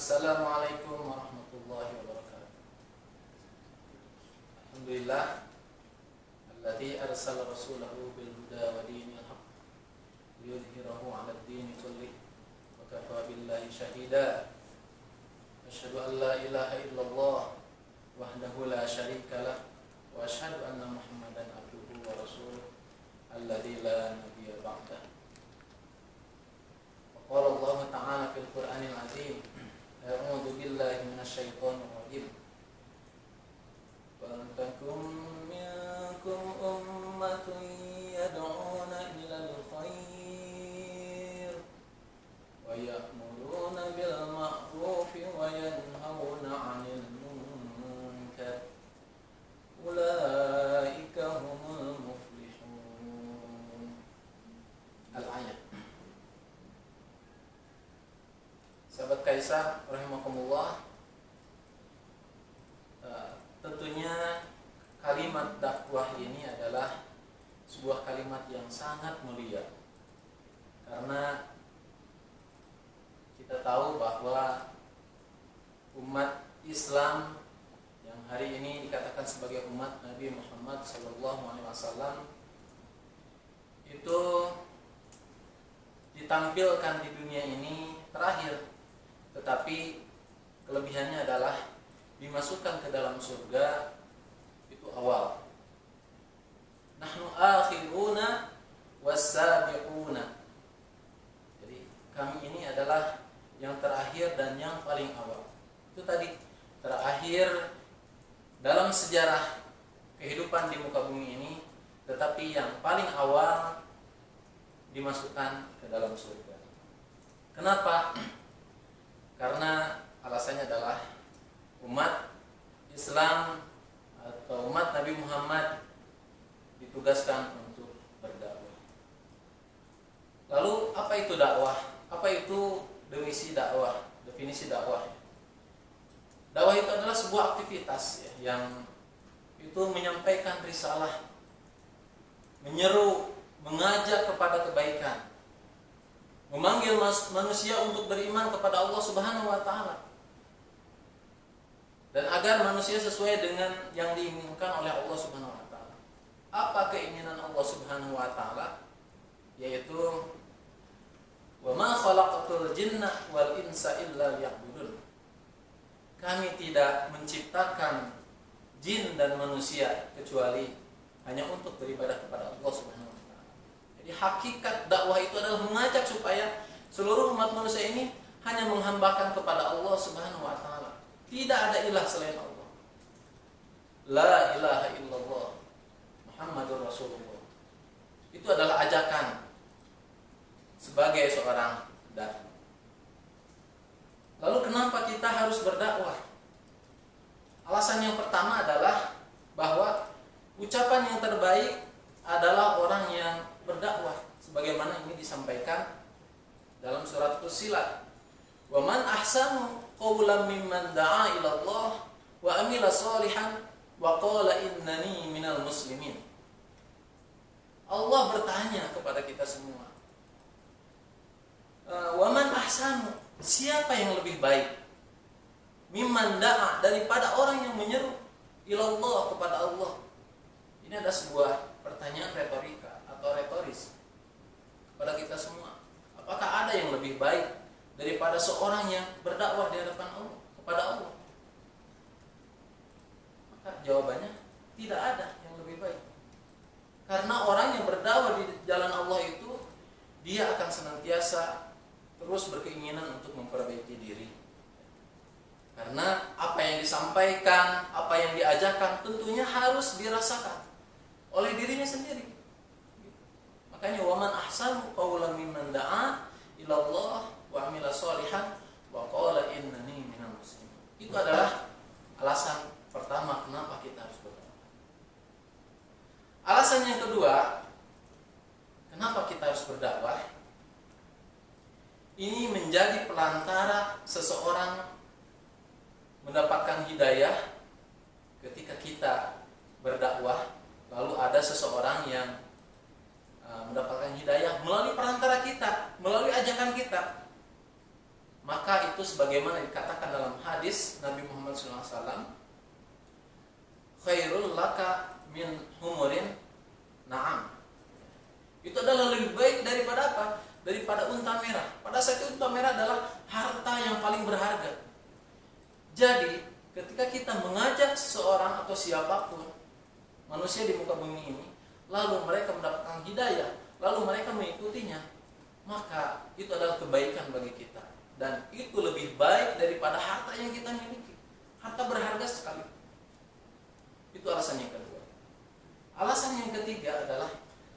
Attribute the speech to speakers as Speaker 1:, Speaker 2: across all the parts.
Speaker 1: Assalamualaikum warahmatullahi wabarakatuh. Alhamdulillah alladzi arsala rasulahu bil huda wa dinil haqq liyudhhirahu 'alad dini kullih wa kafa billahi shahida. Asyhadu an la ilaha illallah wahdahu la syarika lah wa asyhadu anna Muhammadan abduhu wa rasuluh alladzi la nabiyya ba'dah. Qala Allah Ta'ala fil Qur'anil 'Azim. A'udzu billahi minasyaitonir rajim. Wa takum minkum ummatun yad'una ilal khair wa ya'muruna bil ma'rufi wa yanhauna 'anil munkar. Ulaika humul muflihun. Al-ayat. Sahabat Kaisar rahimakumullah, tentunya kalimat dakwah ini adalah sebuah kalimat yang sangat mulia, karena kita tahu bahwa umat Islam yang hari ini dikatakan sebagai umat Nabi Muhammad SAW itu ditampilkan di dunia ini terakhir, tetapi kelebihannya adalah dimasukkan ke dalam surga itu awal. Nahnu akhiruna was-sabiquna. Jadi kami ini adalah yang terakhir dan yang paling awal. Itu tadi, terakhir dalam sejarah kehidupan di muka bumi ini, tetapi yang paling awal dimasukkan ke dalam surga. Kenapa? Karena alasannya adalah umat Islam atau umat Nabi Muhammad ditugaskan untuk berdakwah. Lalu apa itu dakwah? Apa itu definisi dakwah? Definisi dakwah. Dakwah itu adalah sebuah aktivitas yang itu menyampaikan risalah, menyeru, mengajak kepada kebaikan, memanggil manusia untuk beriman kepada Allah Subhanahu wa taala, dan agar manusia sesuai dengan yang diinginkan oleh Allah Subhanahu wa taala. Apa keinginan Allah Subhanahu wa taala? Yaitu wa ma khalaqatul jinna wal insa illa liya'budun. Kami tidak menciptakan jin dan manusia kecuali hanya untuk beribadah kepada Allah Subhanahu wa taala. Jadi hakikat dakwah itu adalah mengajak supaya seluruh umat manusia ini hanya menghambakan kepada Allah Subhanahu wa taala. Tidak ada ilah selain Allah. La ilaha illallah Muhammadur Rasulullah. Itu adalah ajakan sebagai seorang dai. Lalu kenapa kita harus berdakwah? Alasan yang pertama adalah bahwa ucapan yang terbaik adalah orang yang berdakwah, sebagaimana ini disampaikan dalam surat Fussilat. Wa man ahsanu qawlan mimman da'a ila Allah wa amila shalihan wa qala innani minal muslimin. Allah bertanya kepada kita semua, wa man ahsanu, siapa yang lebih baik, mimman da'a, daripada orang yang menyeru ila Allah, kepada Allah. Ini ada sebuah pertanyaan retorika atau retoris kepada kita semua. Apakah ada yang lebih baik daripada seorang yang berdakwah di hadapan Allah, kepada Allah? Maka jawabannya tidak ada yang lebih baik. Karena orang yang berdakwah di jalan Allah itu, dia akan senantiasa terus berkeinginan untuk memperbaiki diri. Karena apa yang disampaikan, apa yang diajarkan tentunya harus dirasakan oleh dirinya sendiri. Makanya waman ahsanu qawlan mimman da'a ila Allah wa amila shalihan wa qala innani minal muslimin. Itu adalah alasan pertama kenapa kita harus berdakwah. Alasan yang kedua, kenapa kita harus berdakwah? Ini menjadi pelantara seseorang mendapatkan hidayah ketika kita berdakwah. Lalu ada seseorang yang mendapatkan hidayah melalui perantara kita, melalui ajakan kita. Maka itu sebagaimana dikatakan dalam hadis Nabi Muhammad SAW, khairul laka min humurin na'am. Itu adalah lebih baik daripada apa? Daripada unta merah. Pada saat itu unta merah adalah harta yang paling berharga. Jadi ketika kita mengajak seseorang atau siapapun manusia di muka bumi ini, lalu mereka mendapatkan hidayah, lalu mereka mengikutinya, maka itu adalah kebaikan bagi kita. Dan itu lebih baik daripada harta yang kita miliki. Harta berharga sekali. Itu alasan yang kedua. Alasan yang ketiga adalah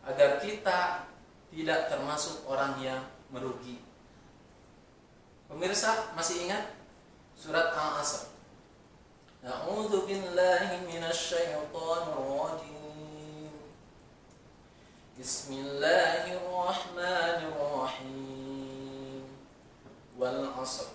Speaker 1: agar kita tidak termasuk orang yang merugi. Pemirsa masih ingat surat Al-Asr? A'udzu billahi minasy syaithanir rajim. Bismillahirrahmanirrahim. Wal 'asr.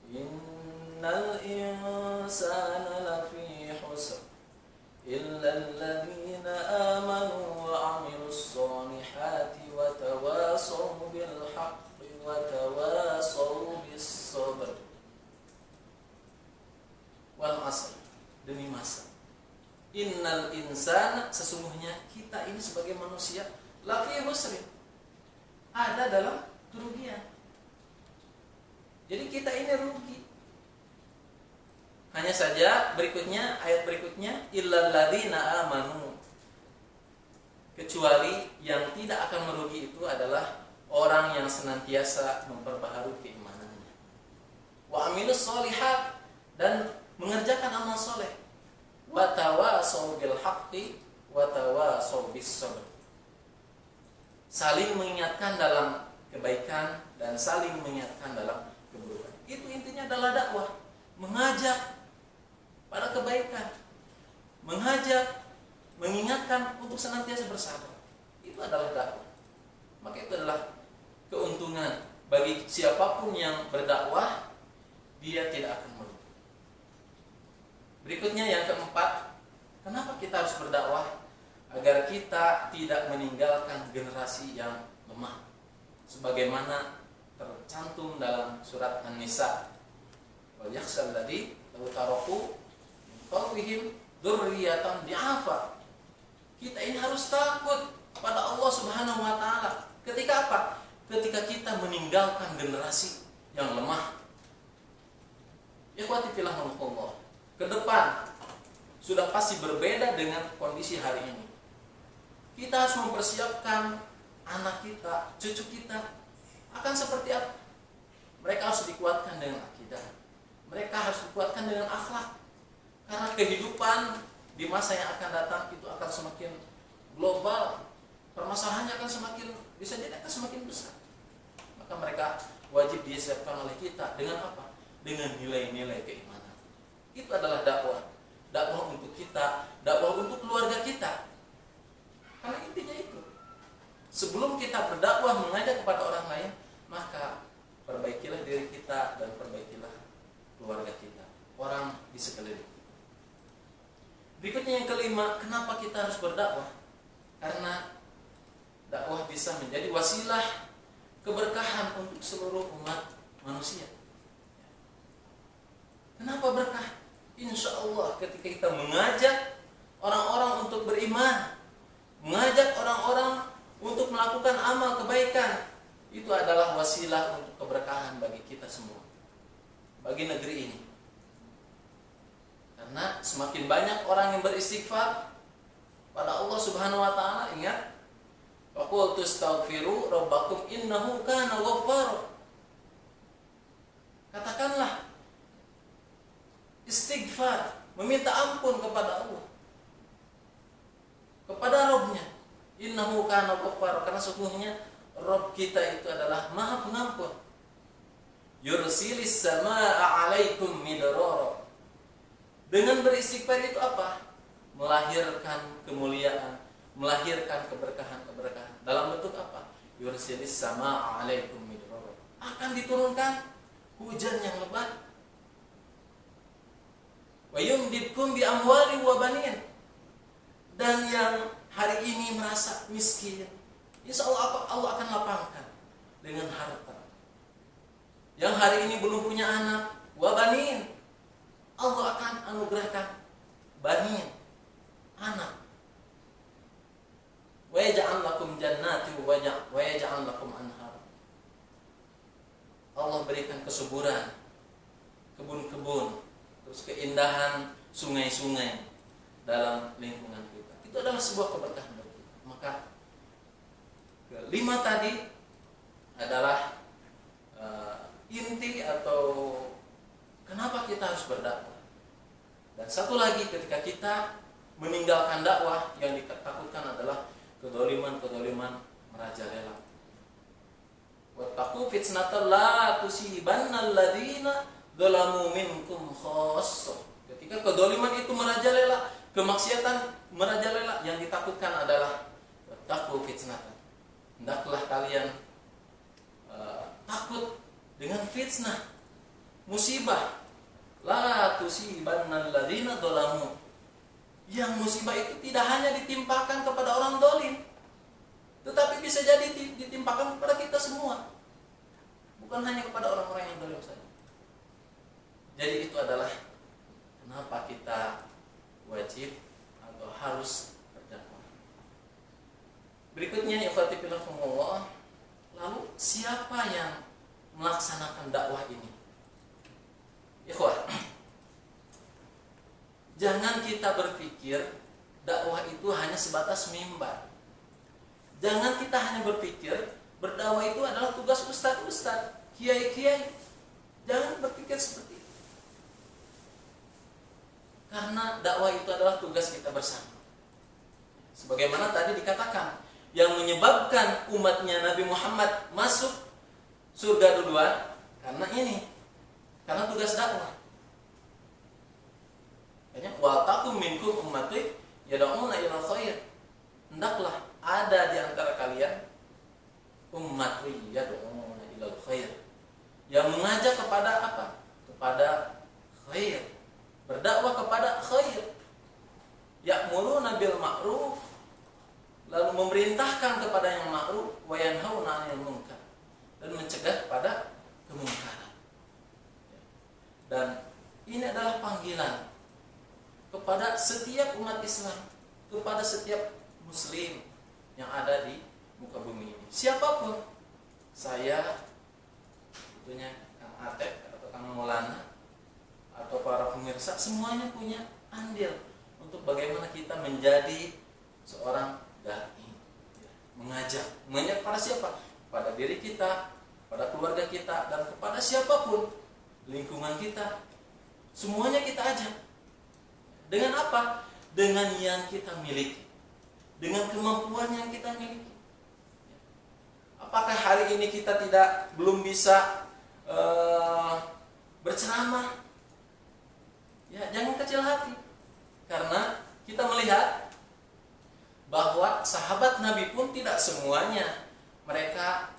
Speaker 1: Innal insana lafi khusr. Illa alladhina amanu wa 'amilus solihati wa tawasaw bil haqqi wa tawasaw bis sabr. Wal 'asr, demi masa. Innal insana, sesungguhnya kita ini sebagai manusia, lafi khusrin, ada dalam kerugian. Jadi kita ini rugi. Hanya saja berikutnya, ayat berikutnya, illal ladzina amanu, kecuali yang tidak akan merugi itu adalah orang yang senantiasa memperbaharui keimanannya. Wa amilus solihat, dan mengerjakan amal soleh. Wa tawasaw bil haqqi wa tawasaw bis sabr, saling mengingatkan dalam kebaikan dan saling mengingatkan dalam keburukan. Itu intinya adalah dakwah, mengajak pada kebaikan, mengajak, mengingatkan untuk senantiasa bersabar. Itu adalah dakwah. Maka itu adalah keuntungan bagi siapapun yang berdakwah, dia tidak akan merugi. Berikutnya yang keempat, kenapa kita harus berdakwah? Agar kita tidak meninggalkan generasi yang lemah, sebagaimana tercantum dalam surat An-Nisa. Wal yakhshal ladzi law taraku qawmihim dzurriyyatan di'afa. Kita ini harus takut pada Allah Subhanahu wa taala. Ketika apa? Ketika kita meninggalkan generasi yang lemah. Ikhwati fillah Allah, ke depan sudah pasti berbeda dengan kondisi hari ini. Kita harus mempersiapkan anak kita, cucu kita akan seperti apa? Mereka harus dikuatkan dengan akidah. Mereka harus dikuatkan dengan akhlak. Karena kehidupan di masa yang akan datang itu akan semakin global. Permasalahannya akan semakin, bisa jadi akan semakin besar. Maka mereka wajib disiapkan oleh kita dengan apa? Dengan nilai-nilai keimanan. Itu adalah dakwah. Dakwah untuk kita, dakwah untuk keluarga kita. Karena intinya itu. Sebelum kita berdakwah mengajak kepada orang lain, maka perbaikilah diri kita dan perbaikilah keluarga kita, orang di sekeliling. Berikutnya yang kelima, kenapa kita harus berdakwah? Karena dakwah bisa menjadi wasilah keberkahan untuk seluruh umat manusia. Kenapa berkah? Insya Allah ketika kita mengajak orang-orang untuk beriman, mengajak orang-orang untuk melakukan amal kebaikan, itu adalah wasilah untuk keberkahan bagi kita semua, bagi negeri ini. Karena semakin banyak orang yang beristighfar pada Allah Subhanahu wa taala, ingat, wa qul tastaghfiru rabbakum innahu kana ghaffara. Katakanlah istighfar, meminta ampun kepada Allah, kepada Rabb-Nya. Innahu kana ghaffara, karena sesungguhnya Rabb kita itu adalah Maha Pengampun. Yursilis samaa'a 'alaikum midrara. Dengan beristighfar itu apa? Melahirkan kemuliaan, melahirkan keberkahan-keberkahan. Dalam bentuk apa? Yursilis samaa'a 'alaikum midrara. Akan diturunkan hujan yang lebat. Wa yumdidkum bi amwali wa banin. Dan yang hari ini merasa miskin, insya Allah Allah akan lapangkan dengan harta. yang hari ini belum punya anak, wa banin, Allah akan anugerahkan banin, anak. Wa yaj'al lakum jannati wa yaj'al lakum anhar. Allah berikan kesuburan, kebun-kebun, terus keindahan sungai-sungai dalam lingkungan kita. Itu adalah sebuah keberkahan bagi kita. Maka kelima tadi adalah inti atau kenapa kita harus berdakwah. Dan satu lagi, ketika kita meninggalkan dakwah, yang ditakutkan adalah kedoliman merajalela. Wattaqu fitnatan la tusibanna alladziina dzalamu minkum khassah. Ketika kedoliman itu merajalela, kemaksiatan merajalela, yang ditakutkan adalah wattaqu fitnatan. Hendaklah kalian takut dengan fitnah, musibah. La tusibanna alladziina dzalamu. Yang musibah itu tidak hanya ditimpakan kepada orang dolim, tetapi bisa jadi ditimpakan kepada kita semua, bukan hanya kepada orang-orang yang dolim saja. Jadi itu adalah kenapa kita wajib atau harus berdakwah. Berikutnya, ikhwati fillah, lalu siapa yang melaksanakan dakwah ini? Ikhwah, jangan kita berpikir dakwah itu hanya sebatas mimbar. Jangan kita hanya berpikir berdakwah itu adalah tugas ustaz-ustaz, kiai-kiai. Jangan berpikir seperti itu. Karena dakwah itu adalah tugas kita bersama. Sebagaimana tadi dikatakan, yang menyebabkan umatnya Nabi Muhammad masuk surga duluan karena ini, karena tugas dakwah. Wa takum minkum ummati yad'una ila khair. Hendaklah ada di antara kalian ummati yad'una ila khair, yang mengajak kepada apa? Kepada khair, berdakwah kepada khair. Ya'muruna bil ma'ruf, lalu memerintahkan kepada yang ma'ruf, wa yanhauna 'anil munkar, dan mencegah kepada kemungkaran. Dan ini adalah panggilan kepada setiap umat Islam, kepada setiap muslim yang ada di muka bumi ini. Siapapun, saya, tentunya Kang Atep atau Kang Maulana atau para pemirsa, semuanya punya andil untuk bagaimana kita menjadi seorang dai, mengajak pada siapa? Pada diri kita, pada keluarga kita, dan kepada siapapun lingkungan kita. Semuanya kita ajak. Dengan apa? Dengan yang kita miliki, dengan kemampuan yang kita miliki. Apakah hari ini kita belum bisa berceramah? Ya, jangan kecil hati, karena kita melihat bahwa sahabat Nabi pun tidak semuanya mereka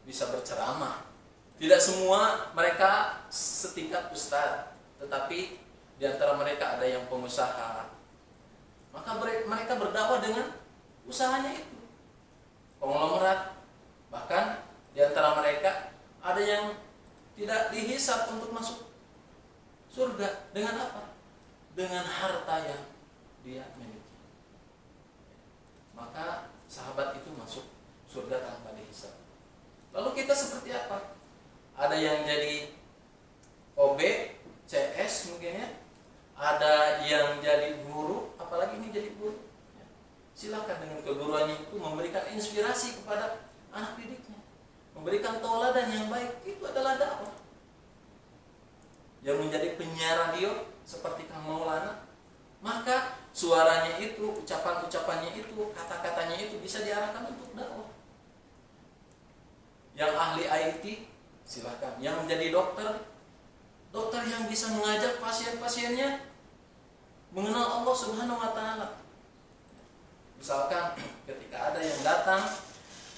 Speaker 1: bisa berceramah, tidak semua mereka setingkat ustaz, tetapi di antara mereka ada yang pengusaha, maka mereka berdakwah dengan usahanya itu. Konglomerat, bahkan di antara mereka ada yang tidak dihisab untuk masuk surga. Dengan apa? Dengan harta yang dia miliki. Maka sahabat itu masuk surga tanpa dihisab. Lalu kita seperti apa? Ada yang jadi OB, CS mungkin ya, ada yang jadi guru, apalagi ini jadi guru. Silakan dengan keguruannya itu memberikan inspirasi kepada anak didiknya, memberikan tauladan yang baik. Itu adalah dakwah. Yang menjadi penyiar radio seperti Kang Maulana, maka suaranya itu, ucapan-ucapannya itu, kata-katanya itu bisa diarahkan untuk dakwah. Yang ahli IT, silakan. Yang menjadi dokter yang bisa mengajak pasien-pasiennya mengenal Allah Subhanahu wa taala. Misalkan ketika ada yang datang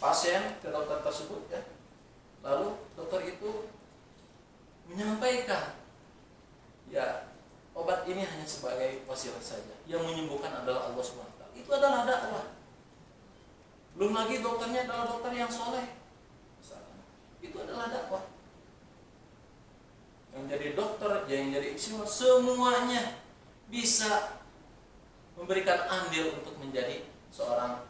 Speaker 1: pasien ke dokter tersebut ya, lalu dokter itu menyampaikan, ya obat ini hanya sebagai wasilah saja, yang menyembuhkan adalah Allah Subhanahu wa taala. Itu adalah dakwah. Belum lagi dokternya adalah dokter yang soleh, misalkan. Itu adalah dakwah. jadi dokter, yang jadi insinyur, semuanya bisa memberikan andil untuk menjadi seorang